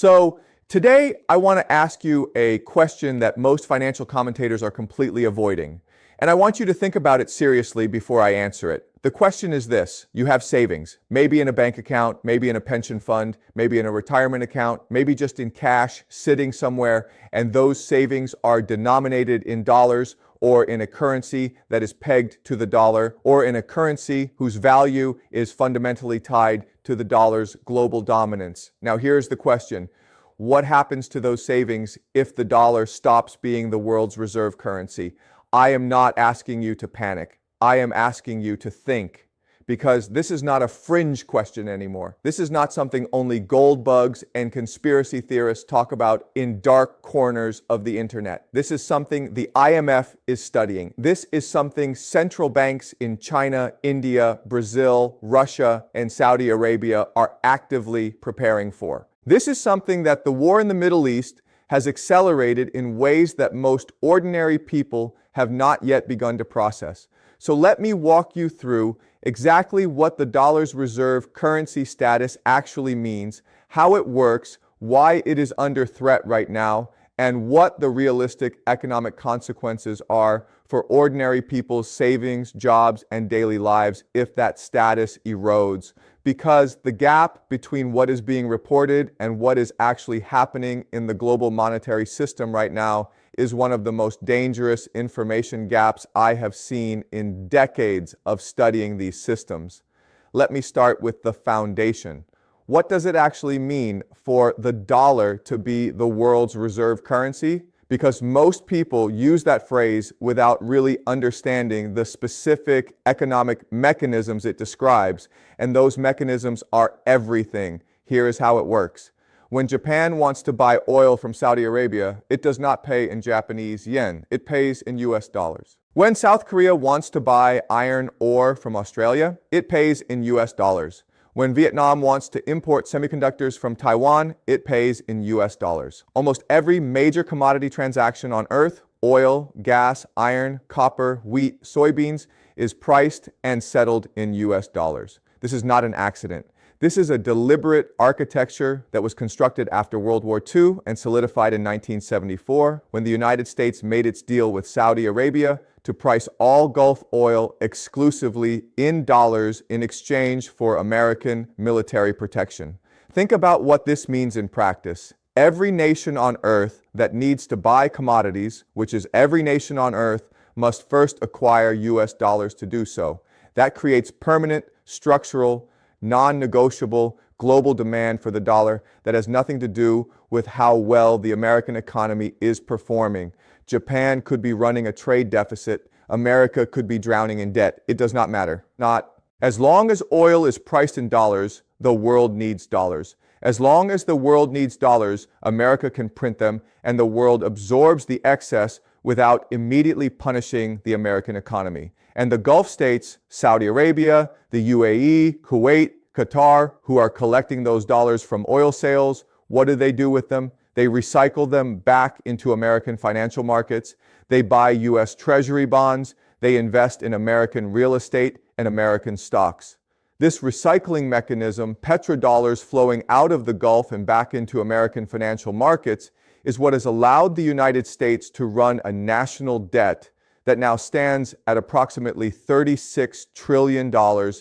So today I want to ask you a question that most financial commentators are completely avoiding. And I want you to think about it seriously before I answer it. The question is this: you have savings, maybe in a bank account, maybe in a pension fund, maybe in a retirement account, maybe just in cash sitting somewhere, and those savings are denominated in dollars or in a currency that is pegged to the dollar, or in a currency whose value is fundamentally tied to the dollar's global dominance. Now here's the question: what happens to those savings if the dollar stops being the world's reserve currency? I am not asking you to panic. I am asking you to think, because this is not a fringe question anymore. This is not something only gold bugs and conspiracy theorists talk about in dark corners of the internet. This is something the IMF is studying. This is something central banks in China, India, Brazil, Russia, and Saudi Arabia are actively preparing for. This is something that the war in the Middle East has accelerated in ways that most ordinary people have not yet begun to process. So let me walk you through exactly what the dollar's reserve currency status actually means, how it works, why it is under threat right now, and what the realistic economic consequences are for ordinary people's savings, jobs, and daily lives if that status erodes. Because the gap between what is being reported and what is actually happening in the global monetary system right now is one of the most dangerous information gaps I have seen in decades of studying these systems. Let me start with the foundation. What does it actually mean for the dollar to be the world's reserve currency? Because most people use that phrase without really understanding the specific economic mechanisms it describes, and those mechanisms are everything. Here is how it works. When Japan wants to buy oil from Saudi Arabia, it does not pay in Japanese yen. It pays in US dollars. When South Korea wants to buy iron ore from Australia, it pays in US dollars. When Vietnam wants to import semiconductors from Taiwan, it pays in US dollars. Almost every major commodity transaction on Earth, oil, gas, iron, copper, wheat, soybeans, is priced and settled in US dollars. This is not an accident. This is a deliberate architecture that was constructed after World War II and solidified in 1974 when the United States made its deal with Saudi Arabia to price all Gulf oil exclusively in dollars in exchange for American military protection. Think about what this means in practice. Every nation on Earth that needs to buy commodities, which is every nation on Earth, must first acquire US dollars to do so. That creates permanent, structural, non-negotiable global demand for the dollar that has nothing to do with how well the American economy is performing. Japan could be running a trade deficit. America could be drowning in debt. It does not matter. Not. As long as oil is priced in dollars, the world needs dollars. As long as the world needs dollars, America can print them, and the world absorbs the excess without immediately punishing the American economy. And the Gulf states, Saudi Arabia, the UAE, Kuwait, Qatar, who are collecting those dollars from oil sales, what do they do with them? They recycle them back into American financial markets. They buy US Treasury bonds. They invest in American real estate and American stocks. This recycling mechanism, petrodollars flowing out of the Gulf and back into American financial markets, is what has allowed the United States to run a national debt that now stands at approximately $36 trillion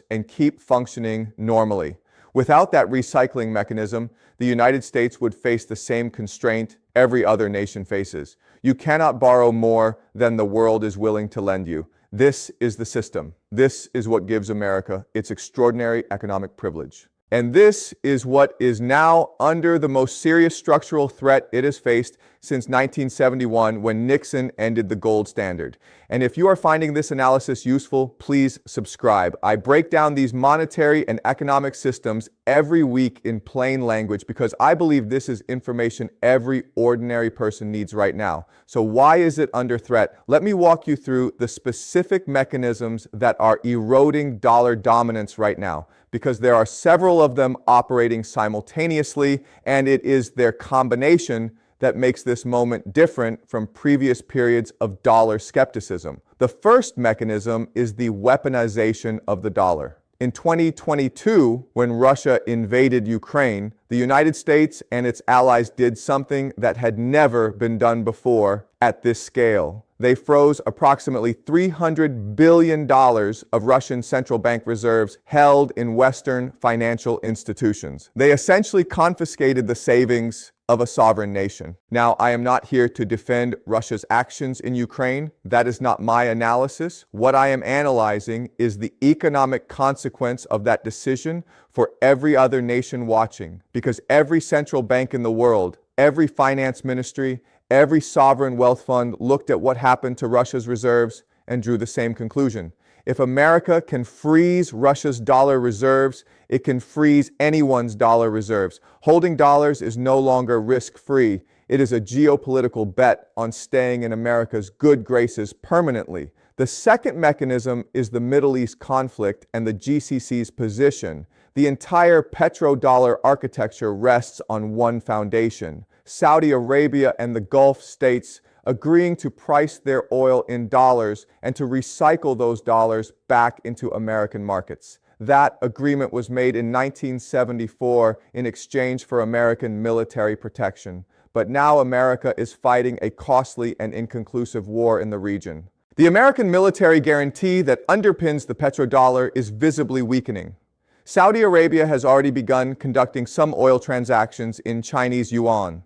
and keep functioning normally. Without that recycling mechanism, the United States would face the same constraint every other nation faces. You cannot borrow more than the world is willing to lend you. This is the system. This is what gives America its extraordinary economic privilege. And this is what is now under the most serious structural threat it has faced since 1971, when Nixon ended the gold standard. And if you are finding this analysis useful, please subscribe. I break down these monetary and economic systems every week in plain language because I believe this is information every ordinary person needs right now. So why is it under threat? Let me walk you through the specific mechanisms that are eroding dollar dominance right now, because there are several of them operating simultaneously, and it is their combination that makes this moment different from previous periods of dollar skepticism. The first mechanism is the weaponization of the dollar. In 2022, when Russia invaded Ukraine, the United States and its allies did something that had never been done before at this scale. They froze approximately $300 billion of Russian central bank reserves held in Western financial institutions. They essentially confiscated the savings of a sovereign nation. Now, I am not here to defend Russia's actions in Ukraine. That is not my analysis. What I am analyzing is the economic consequence of that decision for every other nation watching, because every central bank in the world, every finance ministry, every sovereign wealth fund looked at what happened to Russia's reserves and drew the same conclusion. If America can freeze Russia's dollar reserves, it can freeze anyone's dollar reserves. Holding dollars is no longer risk-free. It is a geopolitical bet on staying in America's good graces permanently. The second mechanism is the Middle East conflict and the GCC's position. The entire petrodollar architecture rests on one foundation: Saudi Arabia and the Gulf states agreeing to price their oil in dollars and to recycle those dollars back into American markets. That agreement was made in 1974 in exchange for American military protection. But now America is fighting a costly and inconclusive war in the region. The American military guarantee that underpins the petrodollar is visibly weakening. Saudi Arabia has already begun conducting some oil transactions in Chinese yuan.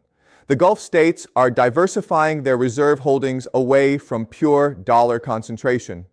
The Gulf states are diversifying their reserve holdings away from pure dollar concentration.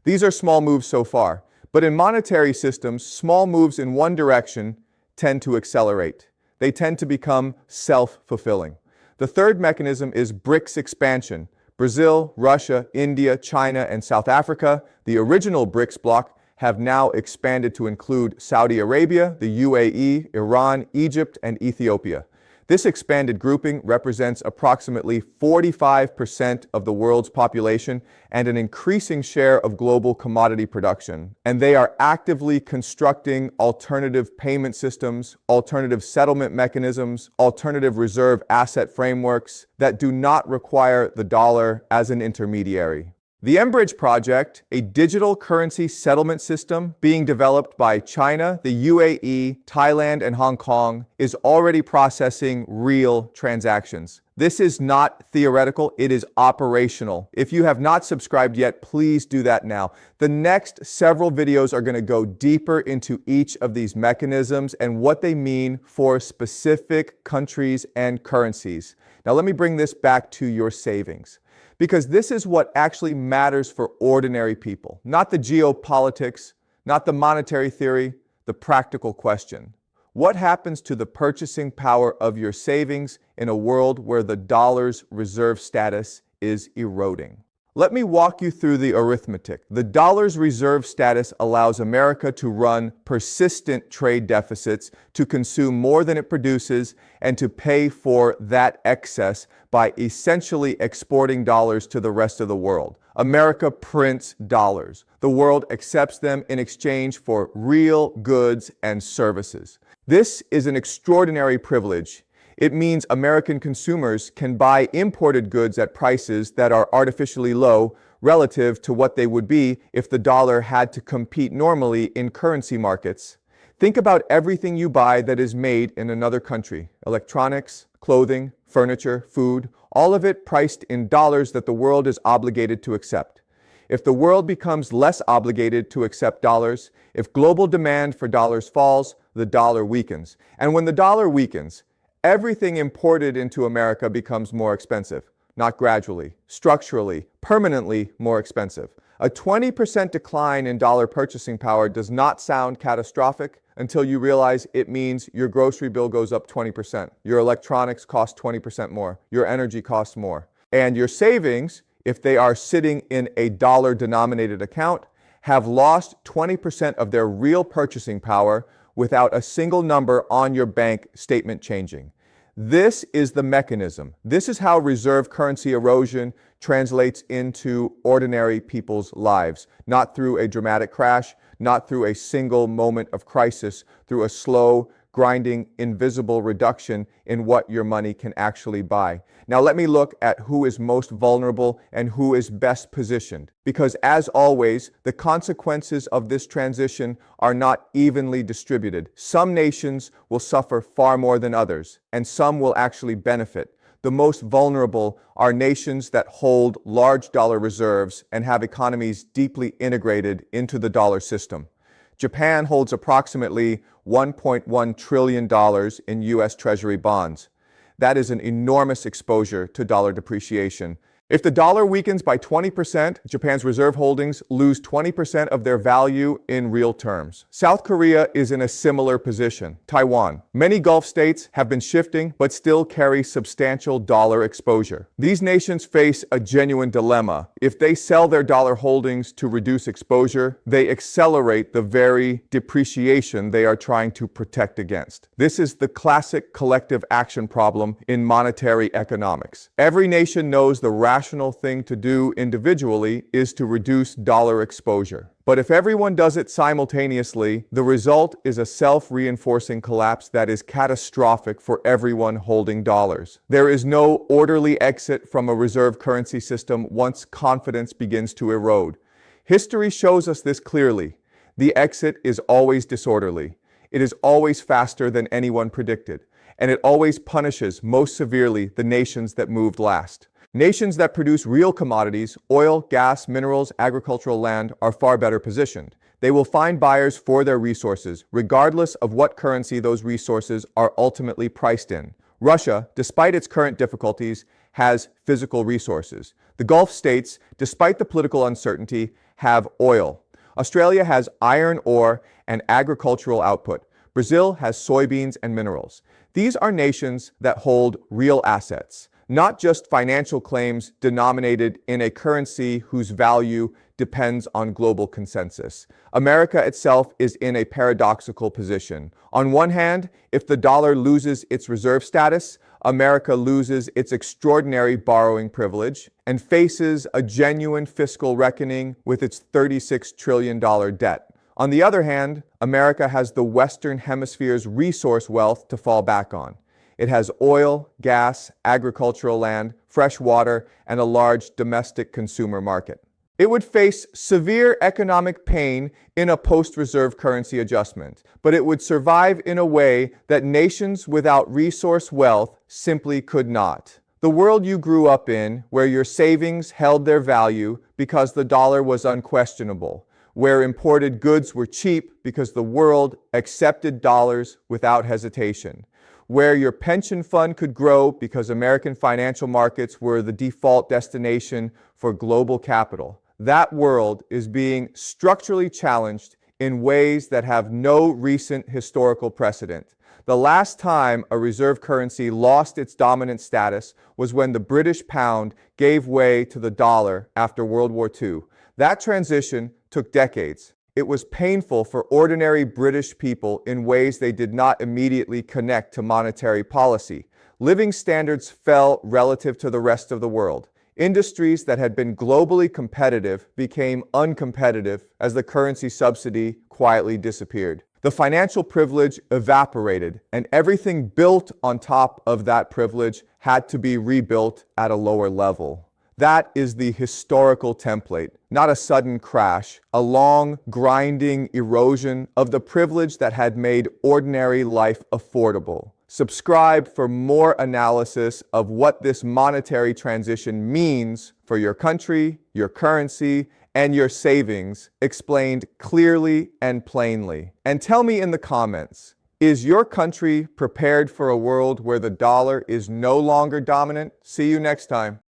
These are small moves so far, but in monetary systems, small moves in one direction tend to accelerate. They tend to become self-fulfilling. The third mechanism is BRICS expansion. Brazil, Russia, India, China, and South Africa, the original BRICS bloc, have now expanded to include Saudi Arabia, the UAE, Iran, Egypt, and Ethiopia. This expanded grouping represents approximately 45% of the world's population and an increasing share of global commodity production. And they are actively constructing alternative payment systems, alternative settlement mechanisms, alternative reserve asset frameworks that do not require the dollar as an intermediary. The mBridge project, a digital currency settlement system being developed by China, the UAE, Thailand, and Hong Kong, is already processing real transactions. This is not theoretical, it is operational. If you have not subscribed yet, please do that now. The next several videos are going to go deeper into each of these mechanisms and what they mean for specific countries and currencies. Now let me bring this back to your savings, because this is what actually matters for ordinary people, not the geopolitics, not the monetary theory, the practical question. What happens to the purchasing power of your savings in a world where the dollar's reserve status is eroding? Let me walk you through the arithmetic. The dollar's reserve status allows America to run persistent trade deficits, to consume more than it produces, and to pay for that excess by essentially exporting dollars to the rest of the world. America prints dollars. The world accepts them in exchange for real goods and services. This is an extraordinary privilege. It means American consumers can buy imported goods at prices that are artificially low relative to what they would be if the dollar had to compete normally in currency markets. Think about everything you buy that is made in another country: electronics, clothing, furniture, food, all of it priced in dollars that the world is obligated to accept. If the world becomes less obligated to accept dollars, if global demand for dollars falls, the dollar weakens. And when the dollar weakens, everything imported into America becomes more expensive, not gradually, structurally, permanently more expensive. A 20% decline in dollar purchasing power does not sound catastrophic until you realize it means your grocery bill goes up 20%. Your electronics cost 20% more. Your energy costs more. And your savings, if they are sitting in a dollar-denominated account, have lost 20% of their real purchasing power without a single number on your bank statement changing. This is the mechanism. This is how reserve currency erosion translates into ordinary people's lives, not through a dramatic crash, not through a single moment of crisis, through a slow, grinding, invisible reduction in what your money can actually buy. Now let me look at who is most vulnerable and who is best positioned. Because as always, the consequences of this transition are not evenly distributed. Some nations will suffer far more than others, and some will actually benefit. The most vulnerable are nations that hold large dollar reserves and have economies deeply integrated into the dollar system. Japan holds approximately $1.1 trillion in U.S. Treasury bonds. That is an enormous exposure to dollar depreciation. If the dollar weakens by 20%, Japan's reserve holdings lose 20% of their value in real terms. South Korea is in a similar position. Taiwan. Many Gulf states have been shifting but still carry substantial dollar exposure. These nations face a genuine dilemma. If they sell their dollar holdings to reduce exposure, they accelerate the very depreciation they are trying to protect against. This is the classic collective action problem in monetary economics. Every nation knows the rational thing to do individually is to reduce dollar exposure. But if everyone does it simultaneously, the result is a self-reinforcing collapse that is catastrophic for everyone holding dollars. There is no orderly exit from a reserve currency system once confidence begins to erode. History shows us this clearly. The exit is always disorderly. It is always faster than anyone predicted. And it always punishes most severely the nations that moved last. Nations that produce real commodities, oil, gas, minerals, agricultural land, are far better positioned. They will find buyers for their resources, regardless of what currency those resources are ultimately priced in. Russia, despite its current difficulties, has physical resources. The Gulf states, despite the political uncertainty, have oil. Australia has iron ore and agricultural output. Brazil has soybeans and minerals. These are nations that hold real assets, not just financial claims denominated in a currency whose value depends on global consensus. America itself is in a paradoxical position. On one hand, if the dollar loses its reserve status, America loses its extraordinary borrowing privilege and faces a genuine fiscal reckoning with its $36 trillion debt. On the other hand, America has the Western Hemisphere's resource wealth to fall back on. It has oil, gas, agricultural land, fresh water, and a large domestic consumer market. It would face severe economic pain in a post-reserve currency adjustment, but it would survive in a way that nations without resource wealth simply could not. The world you grew up in, where your savings held their value because the dollar was unquestionable, where imported goods were cheap because the world accepted dollars without hesitation, where your pension fund could grow because American financial markets were the default destination for global capital. That world is being structurally challenged in ways that have no recent historical precedent. The last time a reserve currency lost its dominant status was when the British pound gave way to the dollar after World War II. That transition took decades. It was painful for ordinary British people in ways they did not immediately connect to monetary policy. Living standards fell relative to the rest of the world. Industries that had been globally competitive became uncompetitive as the currency subsidy quietly disappeared. The financial privilege evaporated, and everything built on top of that privilege had to be rebuilt at a lower level. That is the historical template, not a sudden crash, a long, grinding erosion of the privilege that had made ordinary life affordable. Subscribe for more analysis of what this monetary transition means for your country, your currency, and your savings, explained clearly and plainly. And tell me in the comments, is your country prepared for a world where the dollar is no longer dominant? See you next time.